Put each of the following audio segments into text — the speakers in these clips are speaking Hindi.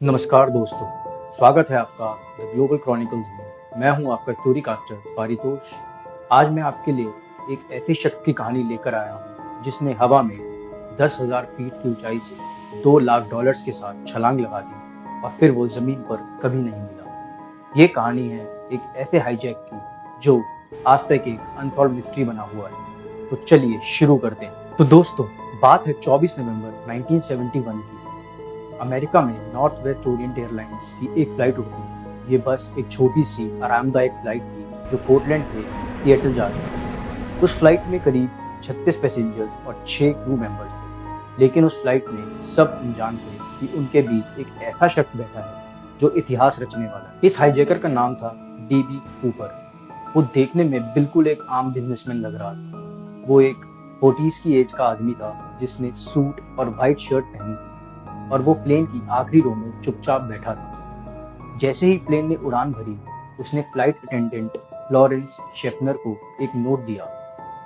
नमस्कार दोस्तों, स्वागत है आपका द ग्लोबल क्रॉनिकल्स में। मैं हूं आपका स्टोरी कास्टर पारितोष। आज मैं आपके लिए एक ऐसे शख्स की कहानी लेकर आया हूं जिसने हवा में 10,000 फीट की ऊंचाई से $2 लाख के साथ छलांग लगा दी और फिर वो जमीन पर कभी नहीं मिला। ये कहानी है एक ऐसे हाईजैक की जो आज तक एक अनसॉल्व मिस्ट्री बना हुआ है। तो चलिए शुरू करते हैं। तो दोस्तों, बात है 24 नवंबर 1971 की। अमेरिका में नॉर्थ वेस्ट ओरिएंट एयरलाइंस की एक फ्लाइट उड़ती है। ये बस एक छोटी सी आरामदायक फ्लाइट थी जो पोर्टलैंड से सिएटल जा रही थी। उस फ्लाइट में करीब 36 पैसेंजर्स और 6 क्रू मेंबर्स थे, लेकिन उस फ्लाइट में सब अनजान थे कि उनके बीच एक ऐसा शख्स बैठा है जो इतिहास रचने वाला है। इस हाईजैकर का नाम था डीबी कूपर। वो देखने में बिल्कुल एक आम बिजनेसमैन लग रहा था। वो एक 40s की एज का आदमी था जिसने सूट और वाइट शर्ट पहनी थी और वो प्लेन की आखिरी रो में चुपचाप बैठा था। जैसे ही प्लेन ने उड़ान भरी, उसने फ्लाइट अटेंडेंट फ्लोरेंस शेफनर को एक नोट दिया।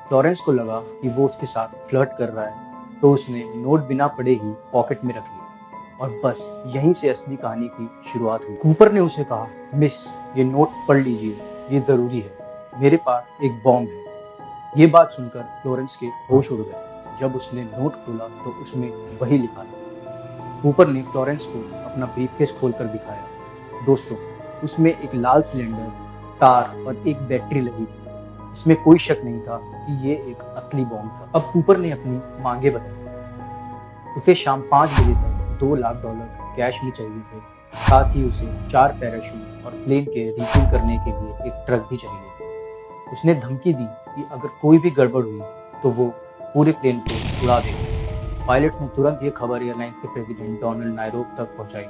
फ्लोरेंस को लगा कि वो उसके साथ फ्लर्ट कर रहा है, तो उसने नोट बिना पढ़े ही पॉकेट में रख लिया और बस यहीं से असली कहानी की शुरुआत हुई। कूपर ने उसे कहा, मिस, ये नोट पढ़ लीजिए, ये जरूरी है, मेरे पास एक बॉम्ब है। ये बात सुनकर फ्लोरेंस के होश उड़ गए। जब उसने नोट खोला तो उसमें वही लिखा था। कूपर ने फ्लोरेंस को अपना ब्रीफकेस खोलकर दिखाया। दोस्तों, उसमें एक लाल सिलेंडर, तार और एक बैटरी लगी थी। इसमें कोई शक नहीं था कि ये एक असली बॉम्ब था। अब कूपर ने अपनी मांगे बताई। उसे शाम 5 बजे तक $2 लाख कैश में चाहिए थे। साथ ही उसे 4 पैराशूट और प्लेन के रिफ्यूल करने के लिए एक ट्रक भी चाहिए। उसने धमकी दी कि अगर कोई भी गड़बड़ हुई तो वो पूरे प्लेन को उड़ा देगा। पायलट्स ने तुरंत ये खबर एयरलाइंस के प्रेसिडेंट डोनाल्ड नायरोब तक पहुंचाई।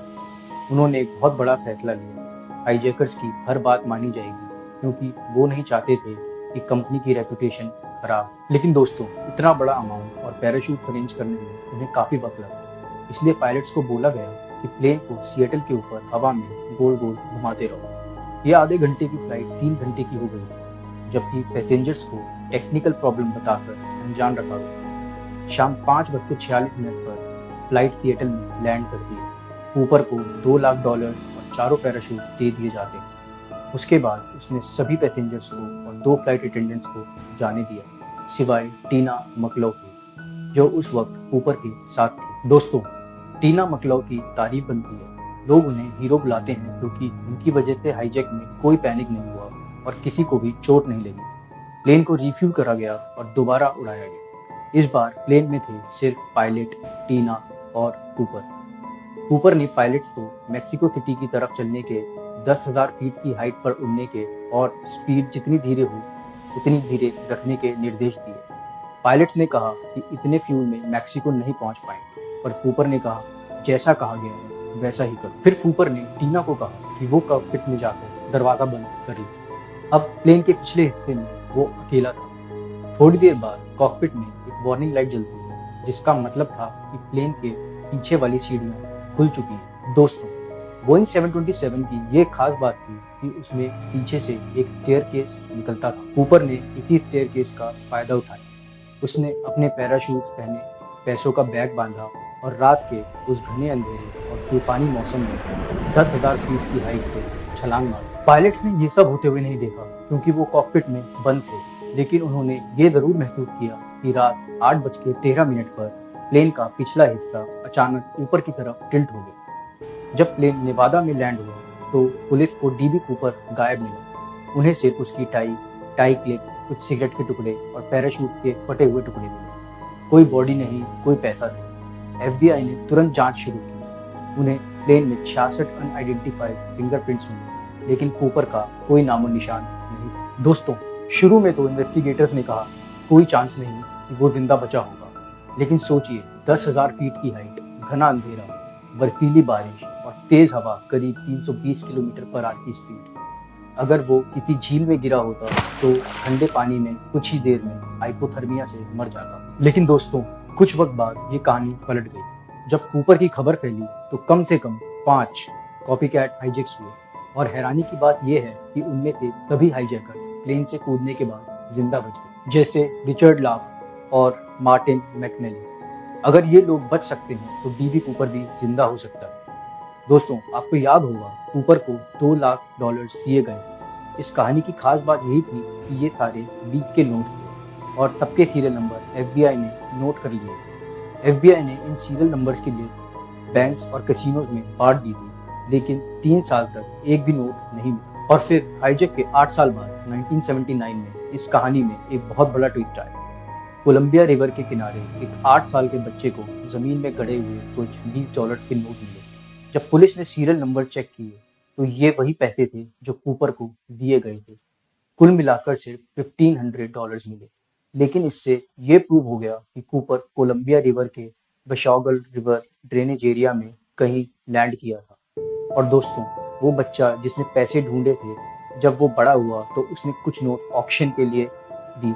उन्होंने एक बहुत बड़ा फैसला लिया। हाईजैकर्स की हर बात मानी जाएगी, क्योंकि वो नहीं चाहते थे कि कंपनी की रेपुटेशन खराब। लेकिन दोस्तों, इतना बड़ा अमाउंट और पैराशूट अरेंज करने में उन्हें काफी वक्त लगा। इसलिए पायलट्स को बोला गया कि प्लेन को सिएटल के ऊपर हवा में गोल गोल घुमाते रहो। यह आधे घंटे की फ्लाइट 3 घंटे की हो गई, जबकि पैसेंजर्स को टेक्निकल प्रॉब्लम बताकर अनजान रखा गया। शाम 5:46 पर फ्लाइट सिएटल में लैंड करती है। कूपर को $2 लाख और 4 पैराशूट दे दिए जाते हैं। उसके बाद उसने सभी पैसेंजर्स को और 2 फ्लाइट अटेंडेंट्स को जाने दिया, सिवाय टीना मकलौ की, जो उस वक्त कूपर के साथ थी। दोस्तों, टीना मकलौ की तारीफ बनती है। लोग उन्हें हीरो बुलाते हैं क्योंकि उनकी वजह से हाईजैक में कोई पैनिक नहीं हुआ और किसी को भी चोट नहीं लगी। प्लेन को रिफ्यूल करा गया और दोबारा उड़ाया गया। इस बार प्लेन में थे सिर्फ पायलट, टीना और कूपर। कूपर ने पायलट्स को मेक्सिको सिटी की तरफ चलने के 10,000 फीट की हाइट पर उड़ने के और स्पीड जितनी धीरे हो उतनी धीरे रखने के निर्देश दिए। पायलट्स ने कहा कि इतने फ्यूल में मेक्सिको नहीं पहुंच पाएंगे, पर कूपर ने कहा, जैसा कहा गया है वैसा ही करो। फिर कूपर ने टीना को कहा कि वो कॉकपिट में जाकर दरवाजा बंद कर ले। अब प्लेन के पिछले हिस्से में वो अकेला था। थोड़ी देर बाद कॉकपिट में एक वार्निंग लाइट जलती है, जिसका मतलब था कि प्लेन के पीछे वाली सीढ़ियां खुल चुकी हैं। दोस्तों, बोइंग 727 की ये खास बात थी कि उसमें पीछे से एक स्टेयरकेस निकलता था। कूपर ने इसी स्टेयरकेस का फायदा उठाया। उसने अपने पैराशूट्स पहने, पैसों का बैग बांधा और रात के उस घने अंधेरे और तूफानी मौसम में 10,000 फीट की हाइट पे छलांग मारी। पायलट्स ने ये सब होते हुए नहीं देखा क्योंकि वो कॉकपिट में बंद थे, लेकिन उन्होंने ये जरूर महसूस किया कि रात 8:13 पर प्लेन का पिछला हिस्सा अचानक ऊपर की तरफ टिल्ट हो गया। जब प्लेन नेवादा में लैंड हुआ तो पुलिस को डीबी कूपर गायब मिला। उन्हें सिर्फ उसकी टाई क्लिप, कुछ सिगरेट के टुकड़े और पैराशूट के फटे हुए टुकड़े मिले। कोई बॉडी नहीं, कोई पैसा नहीं। FBI ने तुरंत जांच शुरू की। उन्हें प्लेन में 66 अनआइडेंटिफाइड फिंगरप्रिंट्स मिले, लेकिन कूपर का कोई नामो निशान नहीं। दोस्तों, शुरू में तो इन्वेस्टिगेटर्स ने कहा कोई चांस नहीं कि वो जिंदा बचा होगा, लेकिन सोचिए 10,000 फीट की हाइट, घना अंधेरा, बर्फीली बारिश और तेज हवा करीब 320 किलोमीटर पर आवर की स्पीड। अगर वो किसी झील में गिरा होता तो ठंडे पानी में कुछ ही देर में हाइपोथर्मिया से मर जाता। लेकिन दोस्तों, कुछ वक्त बाद ये कहानी पलट गई। जब कूपर की खबर फैली तो कम से कम 5 कॉपीकैट हाईजैक्स हुए और हैरानी की बात यह है कि उनमें से सभी हाईजैकर्स प्लेन से कूदने के बाद जिंदा बच गए, जैसे रिचर्ड लाफ और मार्टिन मैकनेली। अगर ये लोग बच सकते हैं तो डीबी कूपर भी जिंदा हो सकता है। दोस्तों, आपको याद होगा कूपर को $2 लाख दिए गए थे। इस कहानी की खास बात यही थी कि ये सारे 20 के नोट थे और सबके सीरियल नंबर एफबीआई ने नोट कर लिए। एफबीआई ने इन सीरियल नंबर्स के लिए बैंक्स और कैसीनोज में बांट दी थी, लेकिन 3 साल तक एक भी नोट नहीं मिला। और फिर हाईजैक के 8 साल बाद 1979 में इस कहानी में एक बहुत बड़ा ट्विस्ट आया। कोलंबिया रिवर के किनारे एक 8 साल के बच्चे को जमीन में गड़े हुए कुछ $20 के नोट मिले। जब पुलिस ने सीरियल नंबर चेक किए तो ये वही पैसे थे जो कूपर को दिए गए थे। कुल मिलाकर सिर्फ $1500 मिले, लेकिन इससे ये प्रूव हो गया कि कूपर कोलंबिया रिवर के बशॉगल रिवर ड्रेनेज एरिया में कहीं लैंड किया था। और दोस्तों, वो बच्चा जिसने पैसे ढूंढे थे, जब वो बड़ा हुआ तो उसने कुछ नोट ऑक्शन के लिए दी,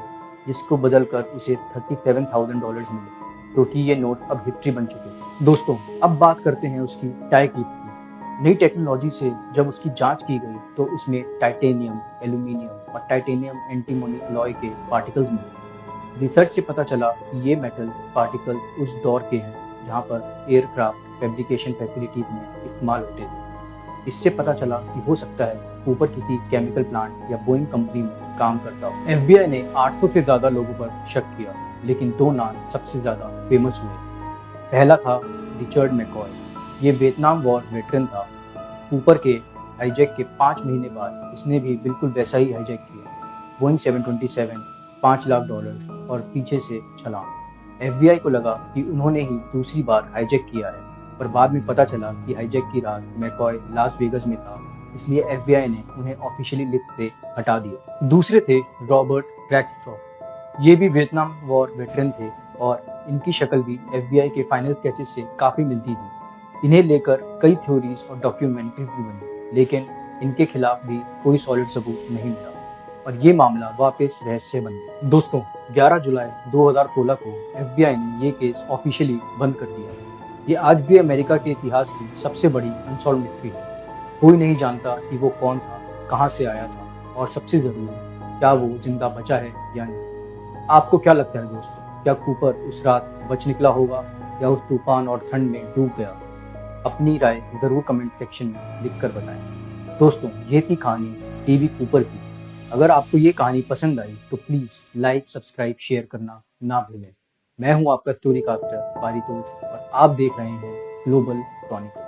जिसको बदलकर उसे $37,000 मिले, क्योंकि ये नोट अब हिस्ट्री बन चुके थे। दोस्तों, अब बात करते हैं उसकी टाई क्लिप की। नई टेक्नोलॉजी से जब उसकी जांच की गई तो उसमें टाइटेनियम, एल्यूमिनियम और टाइटेनियम एंटीमोनी अलॉय के पार्टिकल्स मिले। रिसर्च से पता चला कि ये मेटल पार्टिकल उस दौर के हैं जहाँ पर एयरक्राफ्ट फैब्रिकेशन फैसिलिटीज में इस्तेमाल होते थे। इससे पता चला कि हो सकता है कूपर किसी केमिकल प्लांट या बोइंग कंपनी में काम करता हो। एफबीआई ने 800 से ज्यादा लोगों पर शक किया, लेकिन 2 नाम सबसे ज्यादा फेमस हुए। पहला था रिचर्ड मैकॉय। ये वियतनाम वॉर वेटरन था। कूपर के हाईजैक के 5 महीने बाद इसने भी बिल्कुल वैसा ही हाईजैक किया, बोइंग 727, $5 लाख और पीछे से छलांग। एफबीआई को लगा कि उन्होंने ही दूसरी बार हाईजैक किया है, पर बाद में पता चला कि हाईजैक की रात मैकॉय लास वेगस में था, इसलिए एफबीआई ने उन्हें ऑफिशियली लिस्ट से हटा दिया। दूसरे थे रॉबर्ट क्रैक्सट्रॉ। ये भी वियतनाम वॉर वेटरन थे और इनकी शक्ल भी एफबीआई के फाइनल स्केचेस से काफी मिलती थी। इन्हें लेकर कई थ्योरीज और डॉक्यूमेंट्रीज भी बनी, लेकिन इनके खिलाफ भी कोई सॉलिड सबूत नहीं मिला और ये मामला वापस रहस्य बन गया। दोस्तों, 11 जुलाई 2016 को एफबीआई ने ये केस ऑफिशियली बंद कर दिया। ये आज भी अमेरिका के इतिहास की सबसे बड़ी अनसॉल्व मिस्ट्री है। कोई नहीं जानता कि वो कौन था, कहाँ से आया था और सबसे जरूरी, क्या वो जिंदा बचा है या नहीं। आपको क्या लगता है दोस्तों, क्या कूपर उस रात बच निकला होगा या उस तूफान और ठंड में डूब गया? अपनी राय जरूर कमेंट सेक्शन में लिखकर बताएं। दोस्तों, ये थी कहानी टीवी कूपर की। अगर आपको ये कहानी पसंद आई तो प्लीज लाइक, सब्सक्राइब, शेयर करना ना भूलें। मैं हूं आपका स्टोरी कास्टर पारितोष और आप देख रहे हैं ग्लोबल क्रॉनिकल।